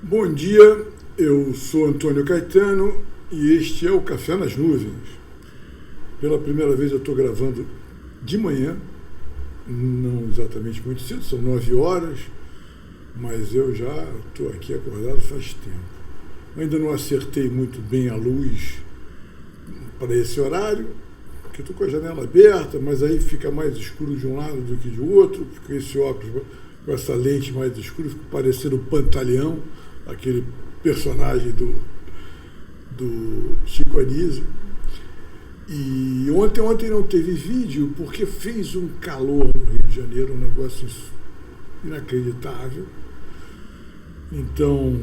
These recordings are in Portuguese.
Bom dia, eu sou Antônio Caetano e este é o Café nas Nuvens. Pela primeira vez eu estou gravando de manhã, não exatamente muito cedo, são 9 horas, mas eu já estou aqui acordado faz tempo. Ainda não acertei muito bem a luz para esse horário, porque estou com a janela aberta, mas aí fica mais escuro de um lado do que de outro, com esse óculos, com essa lente mais escura, fica parecendo o Pantaleão, aquele personagem do Chico Anísio. E ontem não teve vídeo porque fez um calor no Rio de Janeiro, um negócio inacreditável. Então,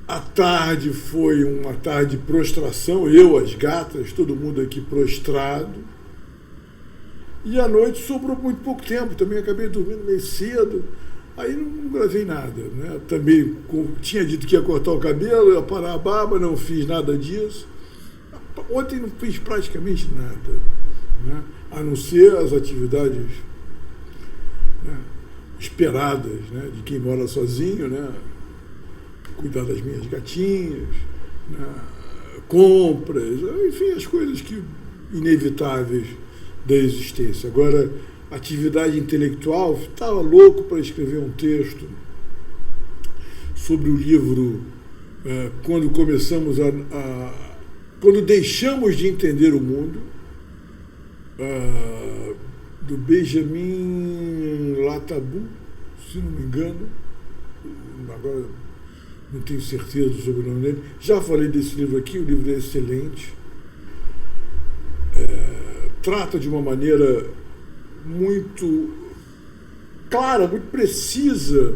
a tarde foi uma tarde de prostração, eu, as gatas, todo mundo aqui prostrado. E à noite sobrou muito pouco tempo, também acabei dormindo meio cedo. Aí não gravei nada, né? Também tinha dito que ia cortar o cabelo, ia parar a barba, não fiz nada disso. Ontem não fiz praticamente nada, né? A não ser as atividades, né, esperadas, né, de quem mora sozinho, né? Cuidar das minhas gatinhas, né, compras, enfim, as coisas inevitáveis da existência. Agora, atividade intelectual, estava louco para escrever um texto sobre o livro Quando deixamos de entender o mundo, do Benjamin Latabu, se não me engano, agora não tenho certeza sobre o nome dele. Já falei desse livro aqui, o livro é excelente. Trata de uma maneira muito clara, muito precisa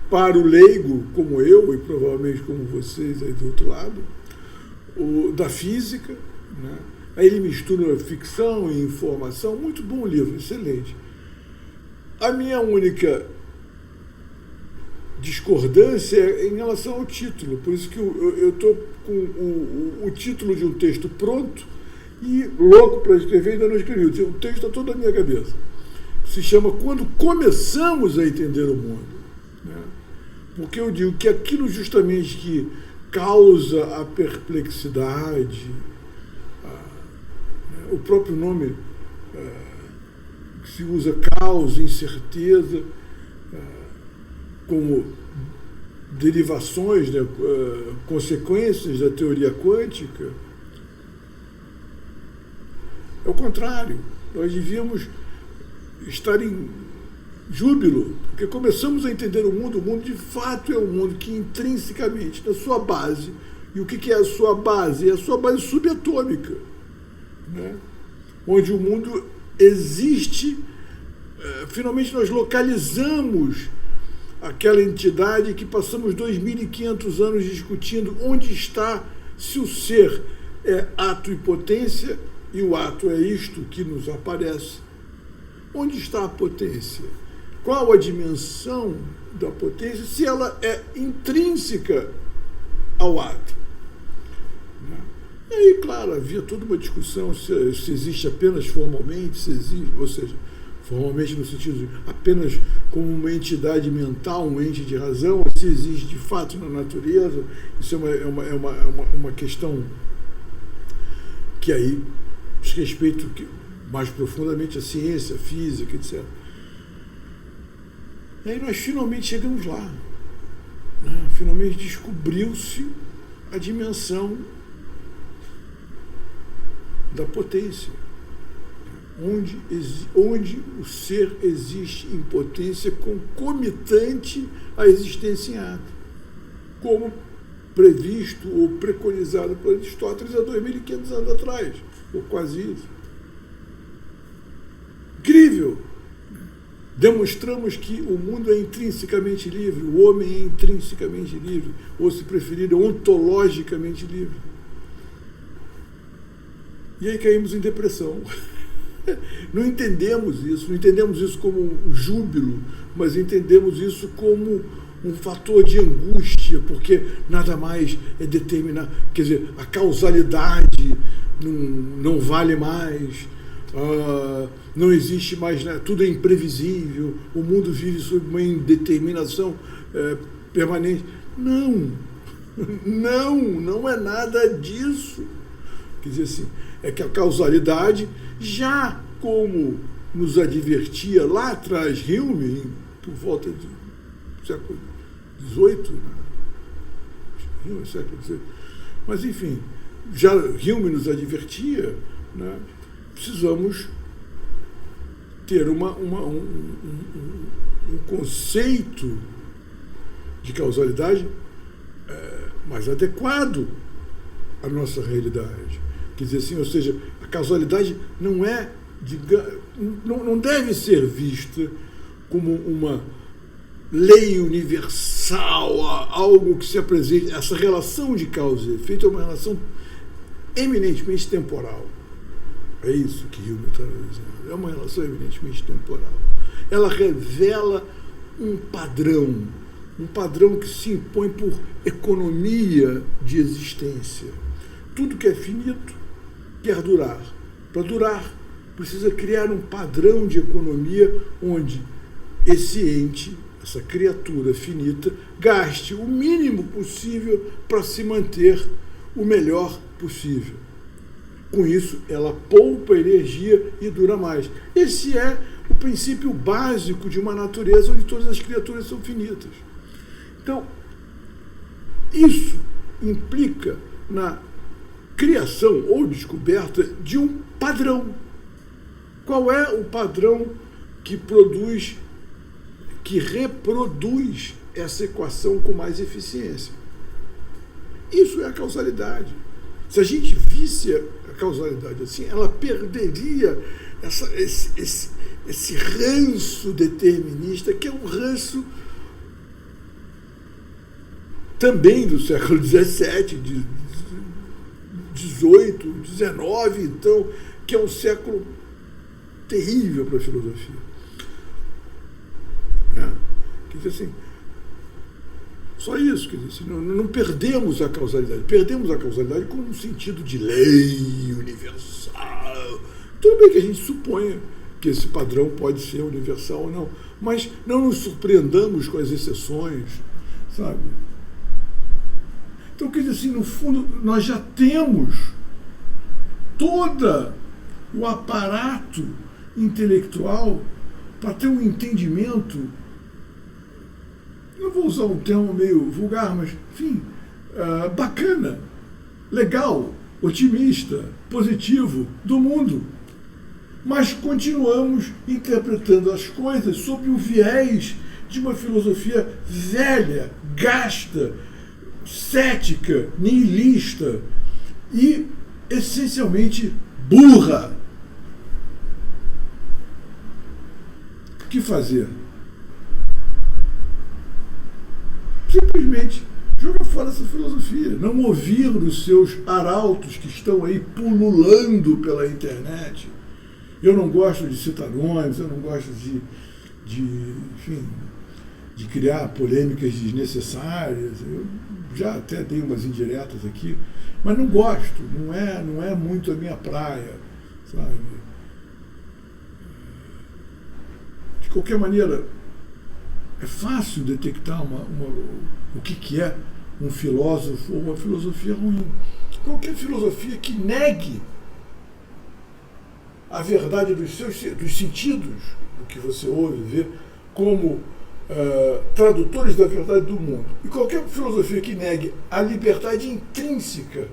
para o leigo, como eu e provavelmente como vocês aí do outro lado, da física, né? Aí ele mistura ficção e informação, muito bom livro, excelente. A minha única discordância é em relação ao título, por isso que eu estou com o título de um texto pronto e louco para escrever, ainda não escrevi. O texto está todo na minha cabeça. Se chama Quando Começamos a Entender o Mundo, né? Porque eu digo que aquilo justamente que causa a perplexidade, o próprio nome que se usa, caos, incerteza, como derivações, né, consequências da teoria quântica, é o contrário. Nós devíamos estar em júbilo, porque começamos a entender o mundo de fato é um mundo que intrinsecamente, na sua base, e o que é a sua base? É a sua base subatômica, né? Onde o mundo existe, finalmente nós localizamos aquela entidade que passamos 2.500 anos discutindo onde está, se o ser é ato e potência, e o ato é isto que nos aparece. Onde está a potência? Qual a dimensão da potência, se ela é intrínseca ao ato? E aí, claro, havia toda uma discussão se existe apenas formalmente, se existe, ou seja, formalmente no sentido de apenas como uma entidade mental, um ente de razão, ou se existe de fato na natureza. Isso é uma questão que aí diz respeito mais profundamente à ciência, à física, etc. E aí nós finalmente chegamos lá, né? Finalmente descobriu-se a dimensão da potência, onde o ser existe em potência concomitante à existência em ato, como previsto ou preconizado por Aristóteles há 2.500 anos atrás, ou quase isso. Incrível! Demonstramos que o mundo é intrinsecamente livre, o homem é intrinsecamente livre, ou, se preferir, ontologicamente livre. E aí caímos em depressão. Não entendemos isso como um júbilo, mas entendemos isso como um fator de angústia, porque nada mais é determinar, quer dizer, a causalidade não vale mais, não existe mais, né? Tudo é imprevisível, o mundo vive sob uma indeterminação permanente. Não, não é nada disso. Quer dizer assim, é que a causalidade, já como nos advertia lá atrás Hume, por volta do século XVIII, né? Século XVIII, mas enfim, já Hume nos advertia, né? Precisamos ter um conceito de causalidade mais adequado à nossa realidade. Quer dizer assim, ou seja, a causalidade não deve ser vista como uma lei universal, algo que se apresente. Essa relação de causa e efeito é uma relação eminentemente temporal. É isso que Hume está dizendo. É uma relação eminentemente temporal. Ela revela um padrão que se impõe por economia de existência. Tudo que é finito quer durar. Para durar, precisa criar um padrão de economia onde esse ente, essa criatura finita, gaste o mínimo possível para se manter o melhor possível. Com isso, ela poupa energia e dura mais. Esse é o princípio básico de uma natureza onde todas as criaturas são finitas. Então, isso implica na criação ou descoberta de um padrão. Qual é o padrão que reproduz essa equação com mais eficiência? Isso é a causalidade. Se a gente visse a causalidade assim, ela perderia esse ranço determinista, que é um ranço também do século XVII, XVIII, XIX, então, que é um século terrível para a filosofia. Quer dizer assim, só isso, quer dizer assim, não perdemos a causalidade. Perdemos a causalidade com um sentido de lei universal. Tudo bem que a gente suponha que esse padrão pode ser universal ou não, mas não nos surpreendamos com as exceções, sabe? Então, quer dizer assim, no fundo, nós já temos todo o aparato intelectual para ter um entendimento, não vou usar um termo meio vulgar, mas, enfim, bacana, legal, otimista, positivo do mundo. Mas continuamos interpretando as coisas sob o viés de uma filosofia velha, gasta, cética, nihilista e essencialmente burra. O que fazer? Simplesmente joga fora essa filosofia, não ouvir os seus arautos que estão aí pululando pela internet. Eu não gosto de citar nomes, eu não gosto enfim, de criar polêmicas desnecessárias. Eu já até dei umas indiretas aqui, mas não gosto, não é muito a minha praia, sabe? De qualquer maneira, é fácil detectar o que é um filósofo ou uma filosofia ruim. Qualquer filosofia que negue a verdade dos sentidos do que você ouve, vê, como tradutores da verdade do mundo. E qualquer filosofia que negue a liberdade intrínseca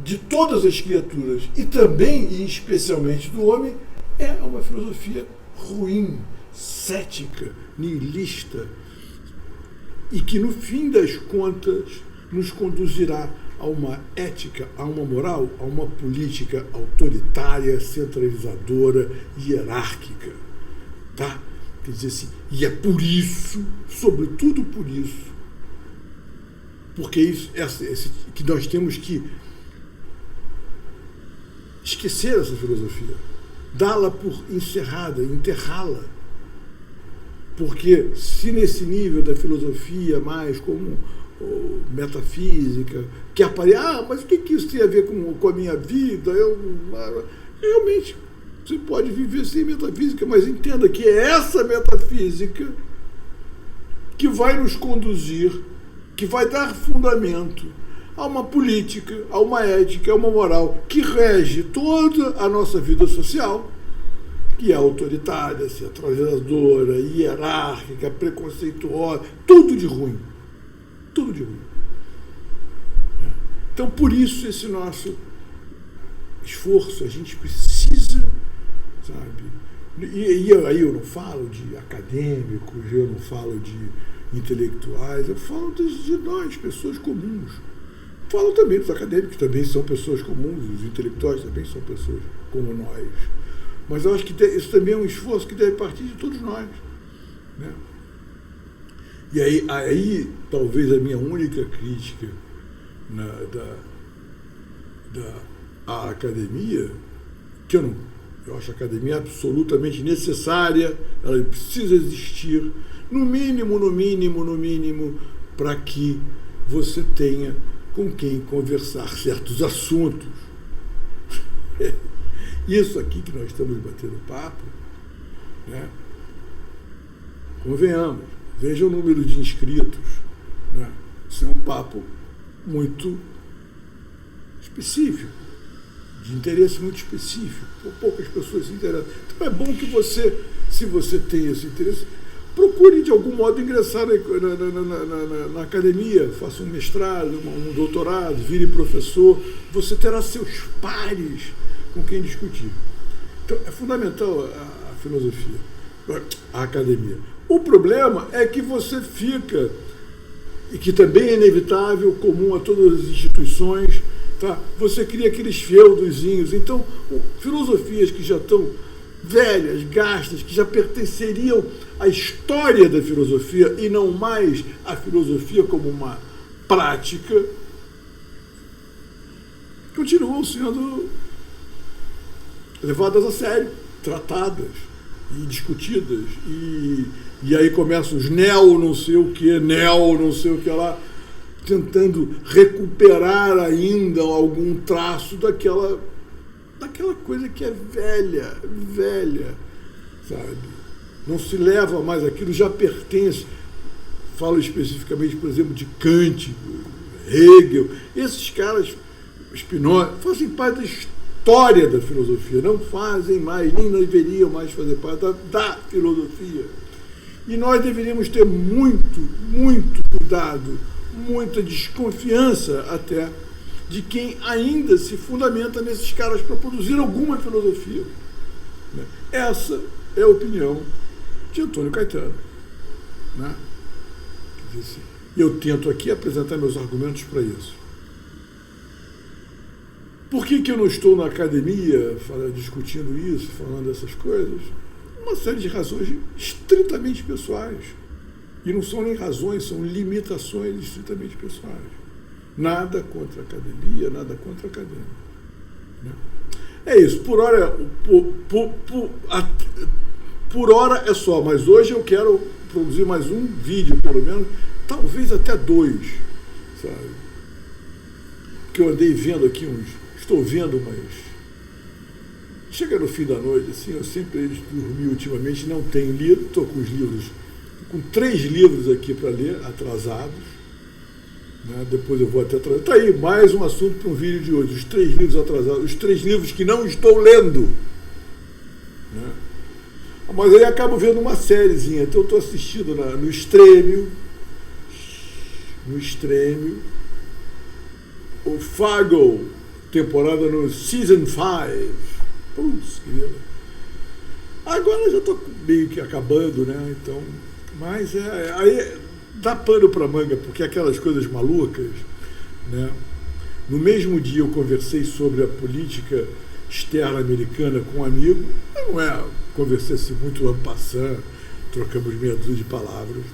de todas as criaturas, e também e especialmente do homem, é uma filosofia ruim, cética, nihilista, e que no fim das contas nos conduzirá a uma ética, a uma moral, a uma política autoritária, centralizadora, hierárquica. Tá? Quer dizer assim, e é por isso, sobretudo por isso, porque isso, que nós temos que esquecer essa filosofia, dá-la por encerrada, enterrá-la. Porque se nesse nível da filosofia mais como metafísica, que aparece, mas o que isso tem a ver com a minha vida? Realmente, você pode viver sem metafísica, mas entenda que é essa metafísica que vai nos conduzir, que vai dar fundamento a uma política, a uma ética, a uma moral que rege toda a nossa vida social, que é autoritária, centralizadora, hierárquica, preconceituosa, tudo de ruim. Tudo de ruim. Então, por isso, esse nosso esforço, a gente precisa, sabe? E aí eu não falo de acadêmicos, eu não falo de intelectuais, eu falo de nós, pessoas comuns. Falo também dos acadêmicos, também são pessoas comuns, os intelectuais também são pessoas como nós. Mas eu acho que isso também é um esforço que deve partir de todos nós. Né? E aí talvez a minha única crítica da academia, que eu acho a academia absolutamente necessária, ela precisa existir, no mínimo, para que você tenha com quem conversar certos assuntos. Isso aqui que nós estamos batendo papo, né? Convenhamos, veja o número de inscritos. Né? Isso é um papo muito específico, de interesse muito específico. Poucas pessoas se interessam. Então é bom que você, se você tem esse interesse, procure de algum modo ingressar na academia, faça um mestrado, um doutorado, vire professor, você terá seus pares com quem discutir. Então é fundamental a filosofia, a academia. O problema é que você fica, e que também é inevitável, comum a todas as instituições, tá? Você cria aqueles feudozinhos. Então, filosofias que já estão velhas, gastas, que já pertenceriam à história da filosofia e não mais à filosofia como uma prática, continuam sendo levadas a sério, tratadas e discutidas. E aí começam os não sei o que lá, tentando recuperar ainda algum traço daquela coisa que é velha, sabe? Não se leva mais aquilo, já pertence. Falo especificamente, por exemplo, de Kant, Hegel, esses caras, Spinoza, fazem parte da história da filosofia, não fazem mais, nem deveriam mais fazer parte da filosofia. E nós deveríamos ter muito cuidado, muita desconfiança até de quem ainda se fundamenta nesses caras para produzir alguma filosofia. Essa é a opinião de Antônio Caetano. Né? Quer dizer, eu tento aqui apresentar meus argumentos para isso. Por que eu não estou na academia discutindo isso, falando essas coisas? Uma série de razões estritamente pessoais. E não são nem razões, são limitações estritamente pessoais. Nada contra a academia, nada contra a academia. Né? É isso, por hora é só, mas hoje eu quero produzir mais um vídeo, pelo menos, talvez até 2, sabe? Porque eu andei vendo aqui estou vendo, mas chega no fim da noite, assim, eu sempre dormi ultimamente, não tenho lido, estou com os livros, com 3 livros aqui para ler, atrasados, né? Depois eu vou até atrasar. Está aí, mais um assunto para um vídeo de hoje, os 3 livros atrasados, os 3 livros que não estou lendo. Né? Mas aí acabo vendo uma sériezinha, então eu estou assistindo no Extrêmio, o Fargo, temporada no Season 5. Putz, querida. Agora já estou meio que acabando, né? Então, mas aí dá pano para manga, porque aquelas coisas malucas, né? No mesmo dia eu conversei sobre a política externa americana com um amigo, não é, conversei assim muito en passant, trocamos meia dúzia de palavras,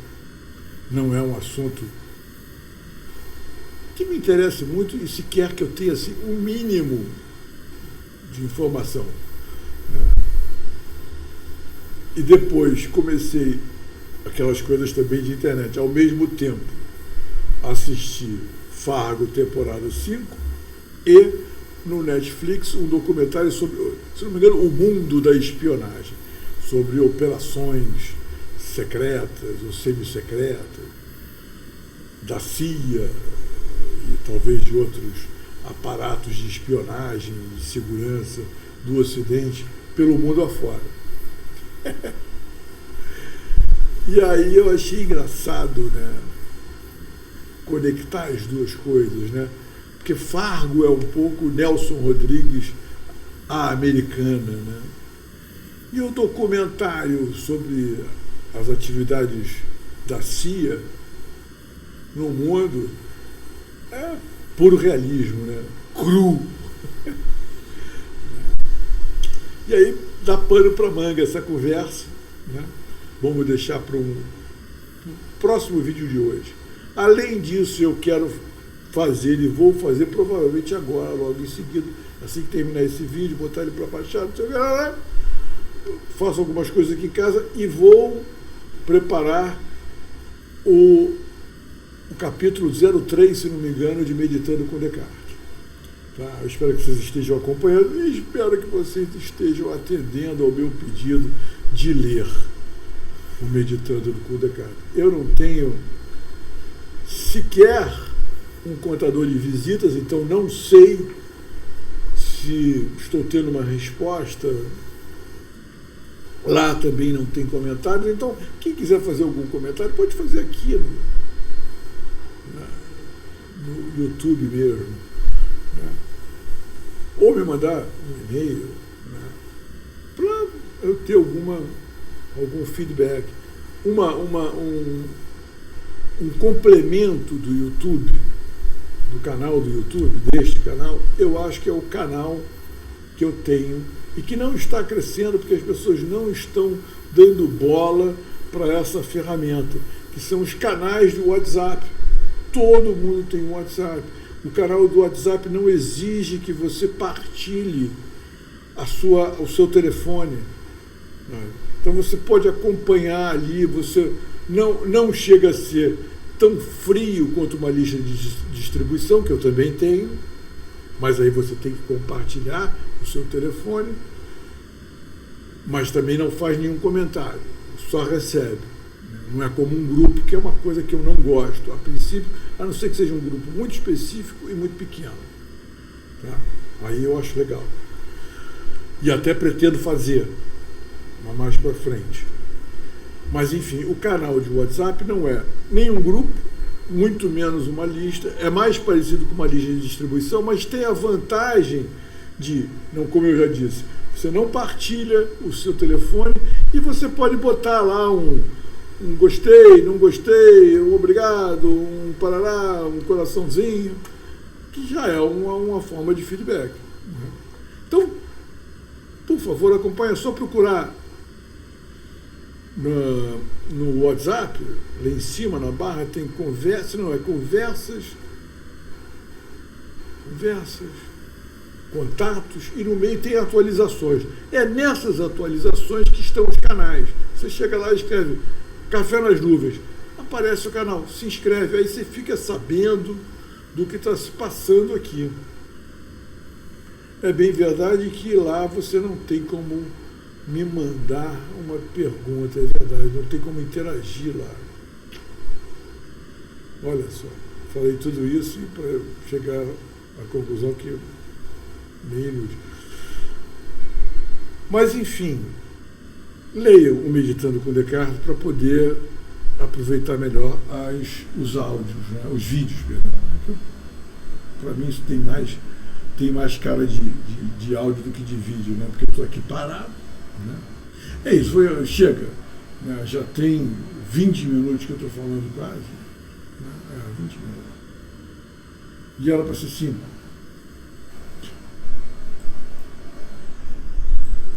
não é um assunto que me interessa muito e sequer que eu tenha assim, um mínimo de informação. Né? E depois comecei aquelas coisas também de internet, ao mesmo tempo assisti Fargo, temporada 5, e no Netflix um documentário sobre, se não me engano, o mundo da espionagem, sobre operações secretas ou semissecretas, da CIA e talvez de outros aparatos de espionagem e de segurança do Ocidente pelo mundo afora. E aí eu achei engraçado, né, conectar as duas coisas, né? Porque Fargo é um pouco Nelson Rodrigues à americana, né? E o documentário sobre as atividades da CIA no mundo é puro realismo, né? Cru. E aí dá pano para manga essa conversa, né? Vamos deixar para um próximo vídeo de hoje. Além disso, eu quero fazer e vou fazer provavelmente agora, logo em seguida, assim que terminar esse vídeo, botar ele para baixar, faço algumas coisas aqui em casa e vou preparar o capítulo 03, se não me engano, de Meditando com Descartes. Tá? Eu espero que vocês estejam acompanhando e espero que vocês estejam atendendo ao meu pedido de ler o Meditando com Descartes. Eu não tenho sequer um contador de visitas, então não sei se estou tendo uma resposta. Lá também não tem comentários, então quem quiser fazer algum comentário pode fazer aqui no YouTube mesmo, né? Ou me mandar um e-mail, né, para eu ter algum feedback. Um complemento do YouTube, do canal do YouTube, deste canal, eu acho que é o canal que eu tenho e que não está crescendo porque as pessoas não estão dando bola para essa ferramenta, que são os canais do WhatsApp. Todo mundo tem um WhatsApp. O canal do WhatsApp não exige que você partilhe o seu telefone. Então você pode acompanhar ali, você não chega a ser tão frio quanto uma lista de distribuição, que eu também tenho, mas aí você tem que compartilhar o seu telefone, mas também não faz nenhum comentário, só recebe. Não é como um grupo, que é uma coisa que eu não gosto, a princípio, a não ser que seja um grupo muito específico e muito pequeno. Tá? Aí eu acho legal. E até pretendo fazer, mas mais para frente. Mas, enfim, o canal de WhatsApp não é nem um grupo, muito menos uma lista, é mais parecido com uma lista de distribuição, mas tem a vantagem de, não, como eu já disse, você não partilha o seu telefone e você pode botar lá um gostei, não gostei, um obrigado, um parará, um coraçãozinho, que já é uma forma de feedback. Então, por favor, acompanhe, é só procurar no WhatsApp, lá em cima na barra tem conversas, contatos, e no meio tem atualizações. É nessas atualizações que estão os canais. Você chega lá e escreve Café nas Nuvens, aparece o canal, se inscreve, aí você fica sabendo do que está se passando aqui. É bem verdade que lá você não tem como me mandar uma pergunta, é verdade, não tem como interagir lá. Olha só, falei tudo isso e para chegar à conclusão que é meio inútil. Mas, enfim, leiam o Meditando com Descartes para poder aproveitar melhor os áudios, né? Os vídeos, perdão. Para mim isso tem mais cara de áudio do que de vídeo, né? Porque eu estou aqui parado. Né? É isso, chega. Né? Já tem 20 minutos que eu estou falando quase. Né? 20 minutos. E era para ser 5.